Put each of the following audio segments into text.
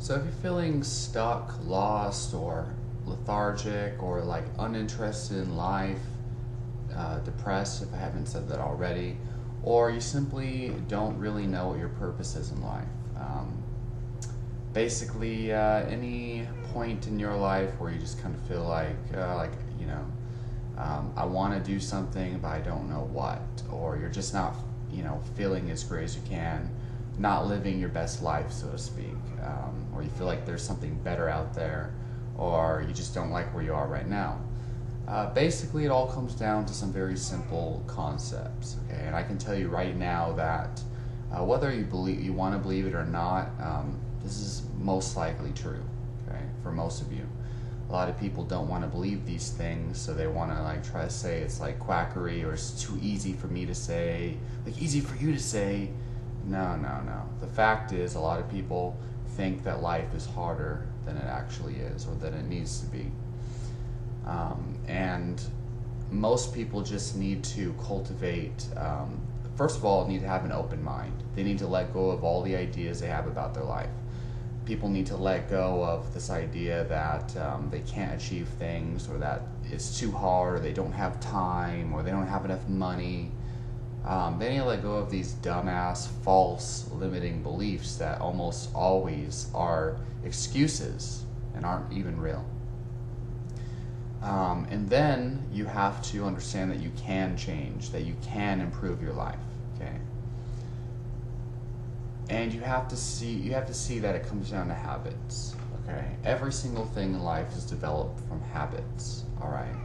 So if you're feeling stuck, lost, or lethargic, or like uninterested in life, depressed if I haven't said that already, or you simply don't really know what your purpose is in life. Basically, any point in your life where you just kind of feel like you know, I want to do something but I don't know what, or you're just not, feeling as great as you can, not living your best life, so to speak, or you feel like there's something better out there, or you just don't like where you are right now. Basically, it all comes down to some very simple concepts. Okay, and I can tell you right now that whether you want to believe it or not, this is most likely true. Okay, for most of you, a lot of people don't want to believe these things, so they want to like try to say it's like quackery or it's too easy for me to say, like easy for you to say. No, no, no. The fact is, a lot of people think that life is harder than it actually is, or than it needs to be. And most people just need to cultivate, first of all, need to have an open mind. They need to let go of all the ideas they have about their life. People need to let go of this idea that they can't achieve things, or that it's too hard, or they don't have time, or they don't have enough money. They need to let go of these dumbass, false, limiting beliefs that almost always are excuses and aren't even real. And then you have to understand that you can change, that you can improve your life, okay? And you have to see that it comes down to habits, okay? Every single thing in life is developed from habits, all right?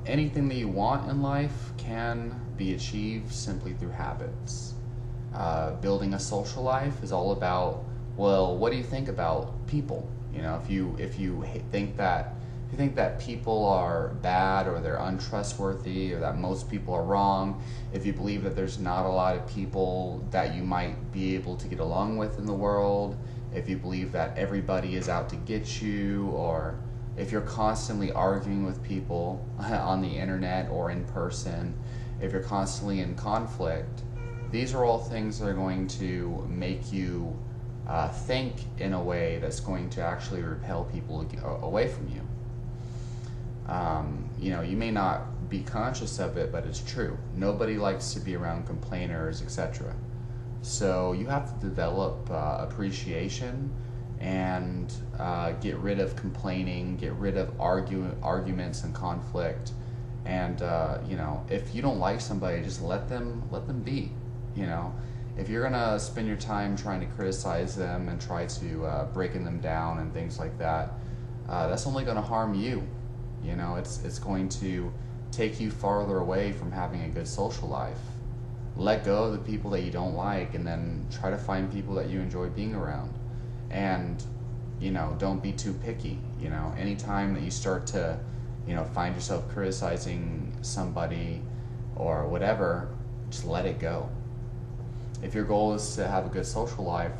Anything that you want in life can be achieved simply through habits. Building a social life is all about, well, what do you think about people? If you think that people are bad, or they're untrustworthy, or that most people are wrong, if you believe that there's not a lot of people that you might be able to get along with in the world, if you believe that everybody is out to get you, or if you're constantly arguing with people on the internet or in person, if you're constantly in conflict, these are all things that are going to make you think in a way that's going to actually repel people away from you. You may not be conscious of it, but it's true. Nobody likes to be around complainers, etc. So you have to develop appreciation and get rid of complaining, get rid of arguments and conflict. And if you don't like somebody, just let them be. If you're gonna spend your time trying to criticize them and try to breaking them down and things like that, that's only going to harm you. It's going to take you farther away from having a good social life. Let go of the people that you don't like, and then try to find people that you enjoy being around. And don't be too picky. Anytime that you start to find yourself criticizing somebody or whatever, just let it go. If your goal is to have a good social life,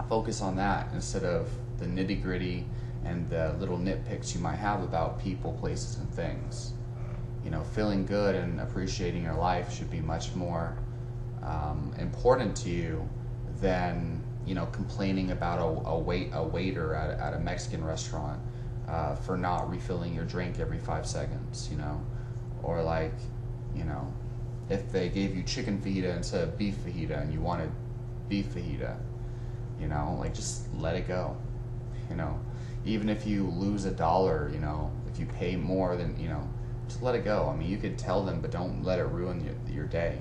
focus on that instead of the nitty-gritty and the little nitpicks you might have about people, places, and things. Feeling good and appreciating your life should be much more important to you than complaining about a waiter at a Mexican restaurant for not refilling your drink every 5 seconds, or if they gave you chicken fajita instead of beef fajita and you wanted beef fajita, just let it go. Even if you lose $1, if you pay more than, just let it go. I mean, you could tell them, but don't let it ruin your day.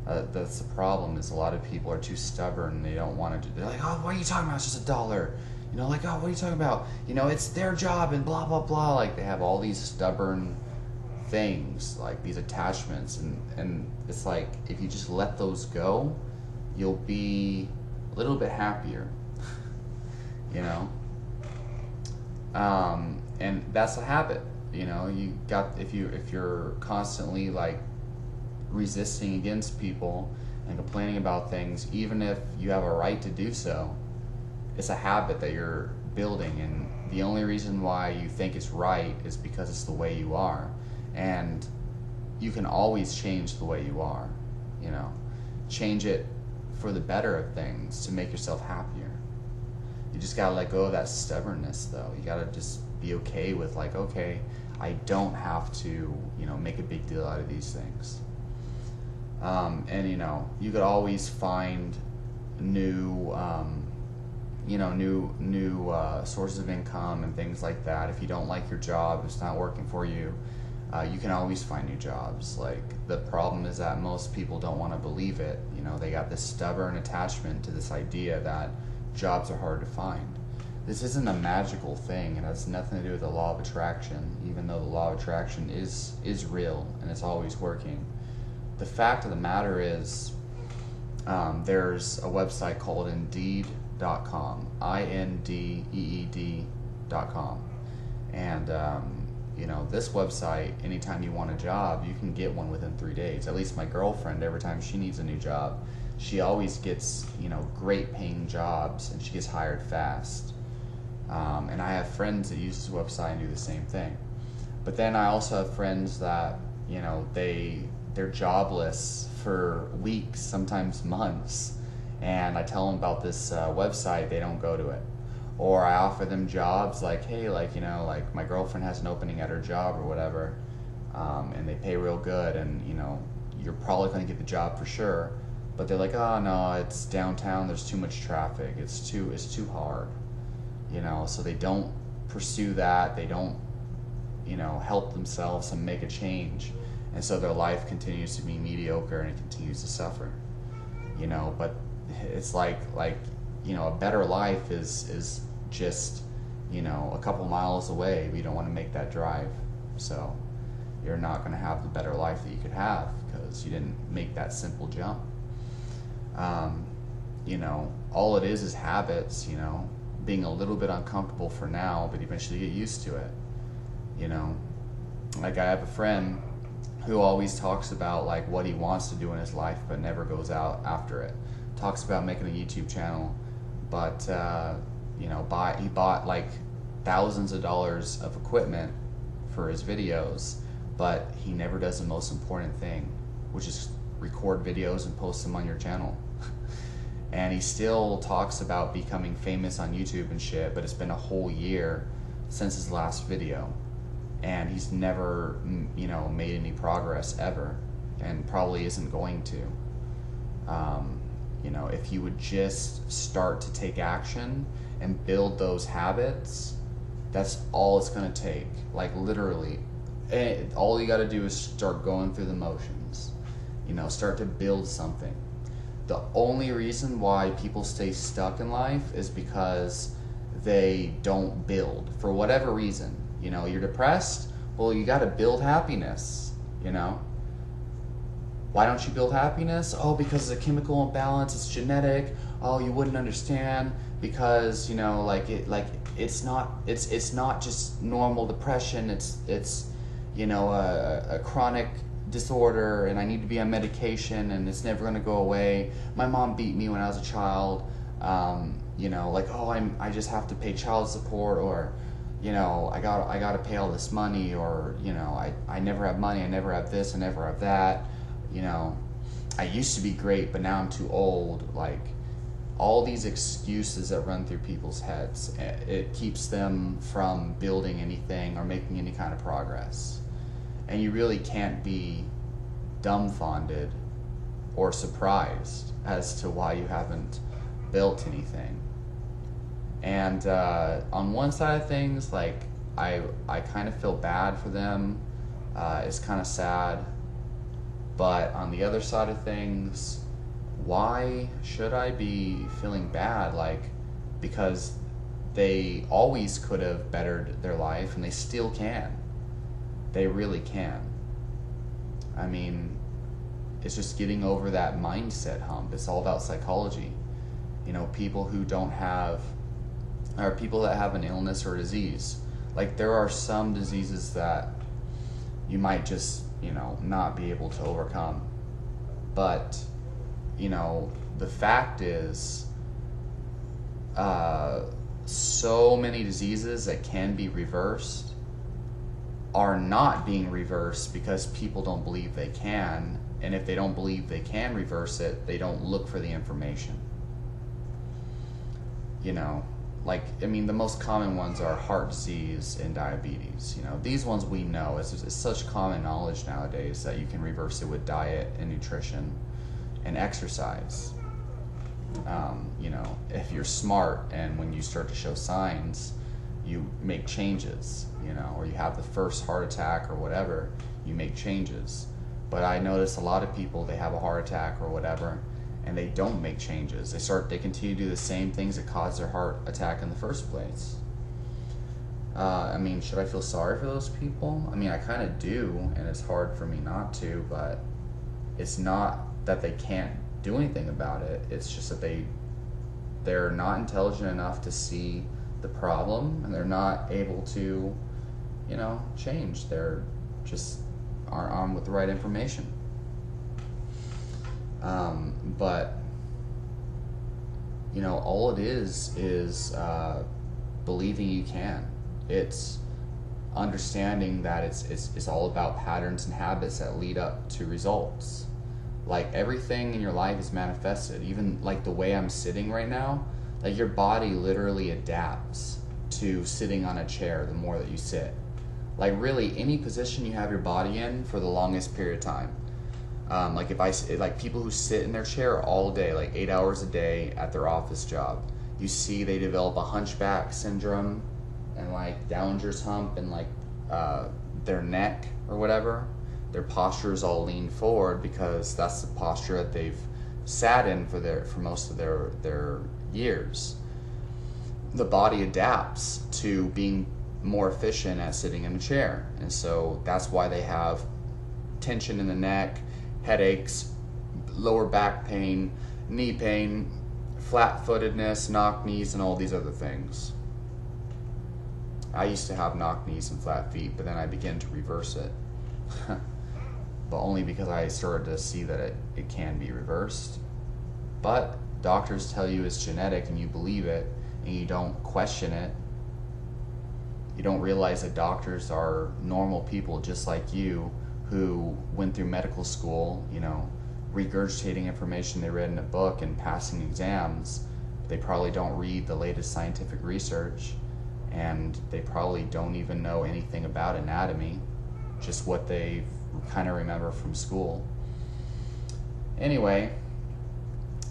That's the problem, is a lot of people are too stubborn and they don't want to do. They're like, oh, what are you talking about? It's just $1. Oh, what are you talking about? It's their job and blah blah blah. Like, they have all these stubborn things, like these attachments, and it's like, if you just let those go, you'll be a little bit happier. And that's a habit. If you're constantly like resisting against people and complaining about things, even if you have a right to do so, it's a habit that you're building, and the only reason why you think it's right is because it's the way you are. And you can always change the way you are. Change it for the better of things, to make yourself happier. You just gotta let go of that stubbornness, though. You gotta just be okay with, like, okay, I don't have to, you know, make a big deal out of these things. And, you know, you could always find new, you know, new sources of income and things like that. If you don't like your job, it's not working for you, you can always find new jobs. Like, the problem is that most people don't want to believe it. You know, they got this stubborn attachment to this idea that jobs are hard to find. This isn't a magical thing. It has nothing to do with the law of attraction, even though the law of attraction is real and it's always working. The fact of the matter is, there's a website called Indeed.com, INDEED.com, and you know, this website, anytime you want a job, you can get one within 3 days. At least my girlfriend, every time she needs a new job, she always gets, you know, great paying jobs, and she gets hired fast. And I have friends that use this website and do the same thing. But then I also have friends that, you know, they're jobless for weeks, sometimes months, and I tell them about this website, they don't go to it. Or I offer them jobs, like, hey, like, you know, like, my girlfriend has an opening at her job or whatever, and they pay real good, and, you know, you're probably going to get the job for sure. But they're like, oh no, it's downtown, there's too much traffic, it's too hard, you know. So they don't pursue that, they don't, you know, help themselves and make a change, and so their life continues to be mediocre and it continues to suffer, you know. But it's like you know, a better life is just, you know, a couple miles away, but you don't want to make that drive. So you're not going to have the better life that you could have because you didn't make that simple jump. You know, all it is habits, you know, being a little bit uncomfortable for now, but eventually get used to it. You know, like, I have a friend who always talks about, like, what he wants to do in his life but never goes out after it. Talks about making a YouTube channel, but you know, he bought like thousands of dollars of equipment for his videos, but he never does the most important thing, which is record videos and post them on your channel. And he still talks about becoming famous on YouTube and shit, but it's been a whole year since his last video, and he's never, you know, made any progress ever, and probably isn't going to. You know, if you would just start to take action and build those habits, that's all it's going to take. Like, literally, all you got to do is start going through the motions. You know, start to build something. The only reason why people stay stuck in life is because they don't build, for whatever reason. You know, you're depressed, well, you got to build happiness, you know. Why don't you build happiness? Oh, because it's a chemical imbalance, it's genetic. Oh, you wouldn't understand because, you know, it's not just normal depression. It's you know, a chronic disorder, and I need to be on medication, and it's never going to go away. My mom beat me when I was a child. You know, like, oh, I just have to pay child support, or, you know, I got to pay all this money, or, you know, I never have money, I never have this, I never have that. You know, I used to be great, but now I'm too old. Like, all these excuses that run through people's heads, it keeps them from building anything or making any kind of progress. And you really can't be dumbfounded or surprised as to why you haven't built anything. And on one side of things, like, I kind of feel bad for them. It's kind of sad. But on the other side of things, why should I be feeling bad? Like, because they always could have bettered their life, and they still can. They really can. I mean, it's just getting over that mindset hump. It's all about psychology. You know, people who don't have, or people that have an illness or disease. Like, there are some diseases that you might just, you know, not be able to overcome. But, you know, the fact is, so many diseases that can be reversed are not being reversed because people don't believe they can, And if they don't believe they can reverse it, they don't look for the information. You know, like, I mean, the most common ones are heart disease and diabetes. You know, these ones we know. It's such common knowledge nowadays that you can reverse it with diet and nutrition and exercise. You know, if you're smart and when you start to show signs, you make changes, you know, or you have the first heart attack or whatever, you make changes. But I notice a lot of people, they have a heart attack or whatever, and they don't make changes. They continue to do the same things that caused their heart attack in the first place. I mean, should I feel sorry for those people? I mean, I kind of do, and it's hard for me not to, but it's not that they can't do anything about it. It's just that they're not intelligent enough to see the problem, and they're not able to, you know, change. They're just aren't armed with the right information. But you know, all it is believing you can. It's understanding that it's all about patterns and habits that lead up to results. Like, everything in your life is manifested. Even like the way I'm sitting right now, like, your body literally adapts to sitting on a chair the more that you sit. Like, really, any position you have your body in for the longest period of time. Like people who sit in their chair all day, like 8 hours a day at their office job, you see they develop a hunchback syndrome and like Downger's hump and like their neck or whatever. Their posture is all leaned forward because that's the posture that they've sat in for most of their years. The body adapts to being more efficient at sitting in a chair, and so that's why they have tension in the neck, headaches, lower back pain, knee pain, flat-footedness, knock knees, and all these other things. I used to have knock knees and flat feet, but then I began to reverse it. But only because I started to see that it can be reversed. But doctors tell you it's genetic and you believe it and you don't question it. You don't realize that doctors are normal people just like you who went through medical school, you know, regurgitating information they read in a book and passing exams. They probably don't read the latest scientific research, and they probably don't even know anything about anatomy, just what they kind of remember from school. Anyway,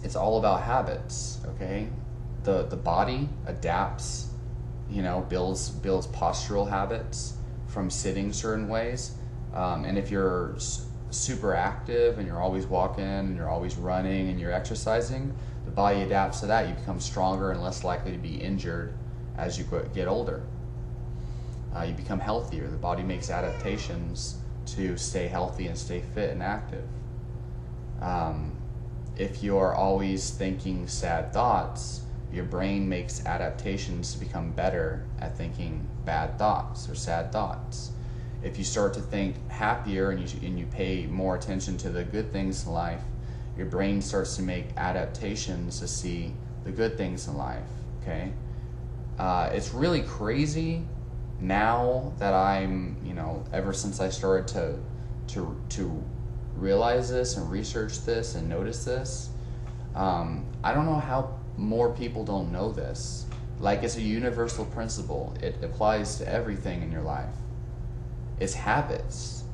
it's all about habits, okay? The body adapts, you know, builds postural habits from sitting certain ways. And if you're super active and you're always walking and you're always running and you're exercising, the body adapts to that. You become stronger and less likely to be injured as you get older. You become healthier. The body makes adaptations to stay healthy and stay fit and active. If you're always thinking sad thoughts, your brain makes adaptations to become better at thinking bad thoughts or sad thoughts. If you start to think happier and you pay more attention to the good things in life, your brain starts to make adaptations to see the good things in life, okay? It's really crazy now that I'm, you know, ever since I started to realize this and research this and notice this, I don't know how more people don't know this. Like, it's a universal principle. It applies to everything in your life. It's habits.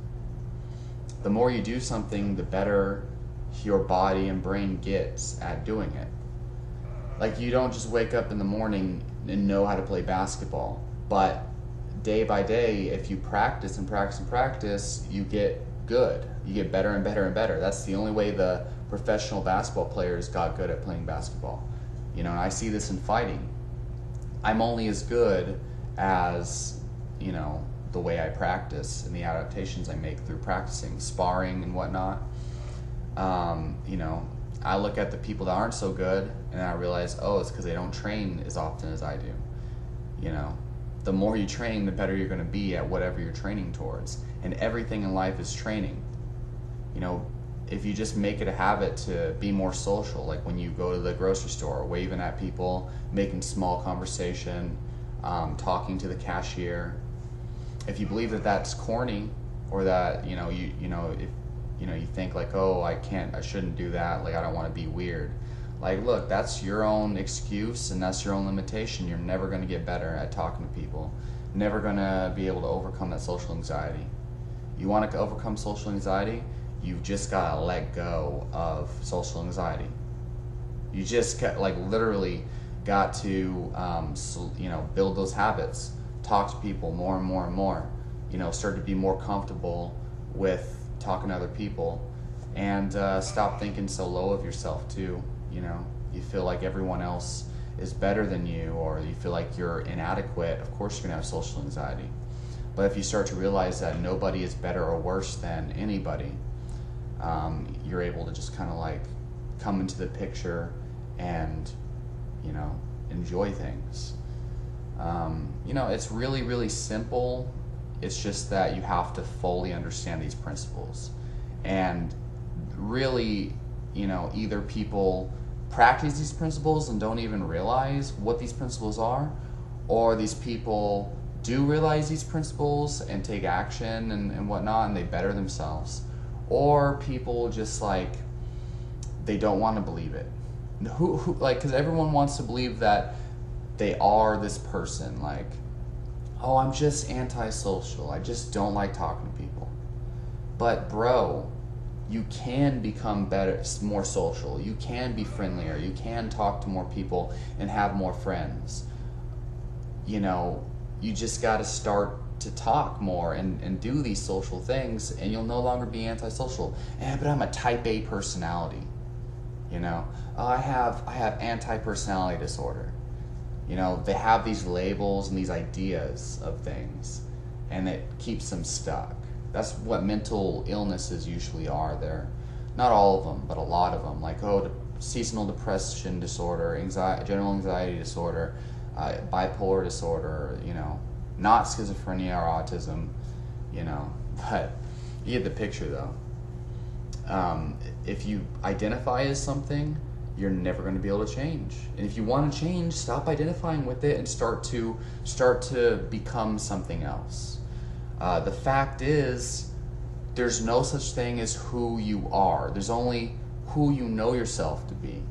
The more you do something, the better your body and brain gets at doing it. Like, you don't just wake up in the morning and know how to play basketball, but day by day, if you practice and practice and practice, you get good. You get better and better and better. That's the only way the professional basketball players got good at playing basketball. You know, and I see this in fighting. I'm only as good as, you know, the way I practice and the adaptations I make through practicing, sparring and whatnot. You know, I look at the people that aren't so good and I realize, oh, it's because they don't train as often as I do. You know, the more you train, the better you're going to be at whatever you're training towards. And everything in life is training. You know, if you just make it a habit to be more social, like when you go to the grocery store, waving at people, making small conversation, talking to the cashier. If you believe that that's corny, or that, you know, you think like, oh, I shouldn't do that, like I don't want to be weird. Like, look, that's your own excuse and that's your own limitation. You're never going to get better at talking to people, never going to be able to overcome that social anxiety. You want to overcome social anxiety, you've just got to let go of social anxiety. You just like literally got to build those habits, talk to people more and more and more, start to be more comfortable with talking to other people, and stop thinking so low of yourself too. You feel like everyone else is better than you, or you feel like you're inadequate. Of course you're gonna have social anxiety. But if you start to realize that nobody is better or worse than anybody, you're able to just kind of like come into the picture and enjoy things. It's really, really simple. It's just that you have to fully understand these principles. And really, either people practice these principles and don't even realize what these principles are, or these people do realize these principles and take action and whatnot, and they better themselves. Or people just like, they don't want to believe it. Because everyone wants to believe that they are this person, like, oh, I'm just antisocial, I just don't like talking to people. But bro, you can become better, more social, you can be friendlier, you can talk to more people and have more friends. You just got to start to talk more and do these social things, and you'll no longer be antisocial. But I'm a type A personality. I have anti-personality disorder. They have these labels and these ideas of things, and it keeps them stuck. That's what mental illnesses usually are. They're not all of them, but a lot of them. Like, seasonal depression disorder, general anxiety disorder, bipolar disorder, not schizophrenia or autism, but you get the picture though. If you identify as something, you're never going to be able to change. And if you want to change, stop identifying with it and start to become something else. The fact is, there's no such thing as who you are. There's only who you know yourself to be.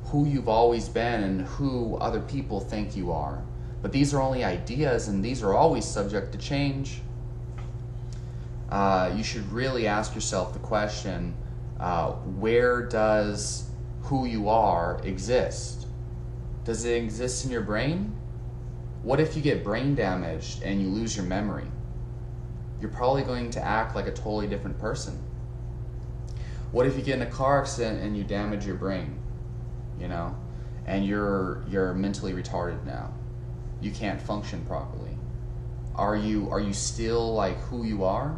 Who you've always been and who other people think you are. But these are only ideas, and these are always subject to change. You should really ask yourself the question, where does who you are exist? Does it exist in your brain? What if you get brain damaged and you lose your memory? You're probably going to act like a totally different person. What if you get in a car accident and you damage your brain, and you're mentally retarded now? You can't function properly. Are you still like who you are?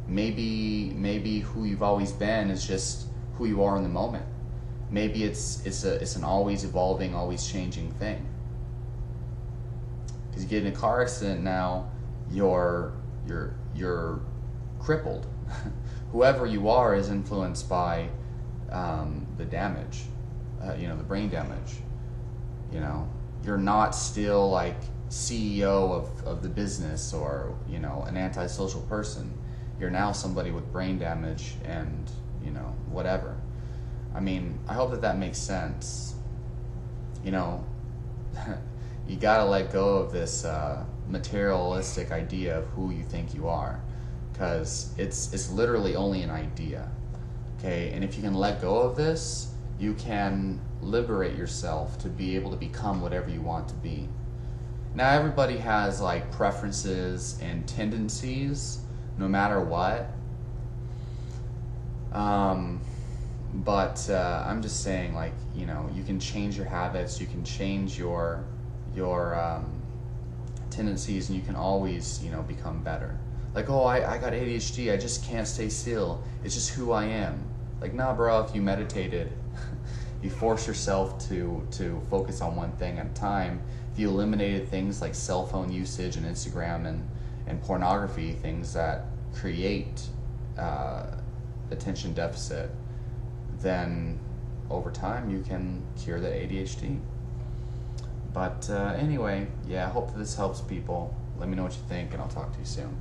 Maybe who you've always been is just who you are in the moment. Maybe it's an always evolving, always changing thing. Because you get in a car accident now, you're crippled. Whoever you are is influenced by the damage, the brain damage. You're not still like CEO of the business or an antisocial person. You're now somebody with brain damage and whatever. I hope that makes sense. You gotta let go of this materialistic idea of who you think you are, because it's literally only an idea. Okay, and if you can let go of this, you can liberate yourself to be able to become whatever you want to be. Now, everybody has like preferences and tendencies, no matter what. But I'm just saying, like, you can change your habits, you can change your tendencies, and you can always, become better. Like, oh, I got ADHD, I just can't stay still. It's just who I am. Like, nah, bro, if you meditated, you force yourself to focus on one thing at a time, if you eliminated things like cell phone usage and Instagram and pornography, things that create attention deficit, then over time you can cure the ADHD. But anyway, yeah, I hope that this helps people. Let me know what you think, and I'll talk to you soon.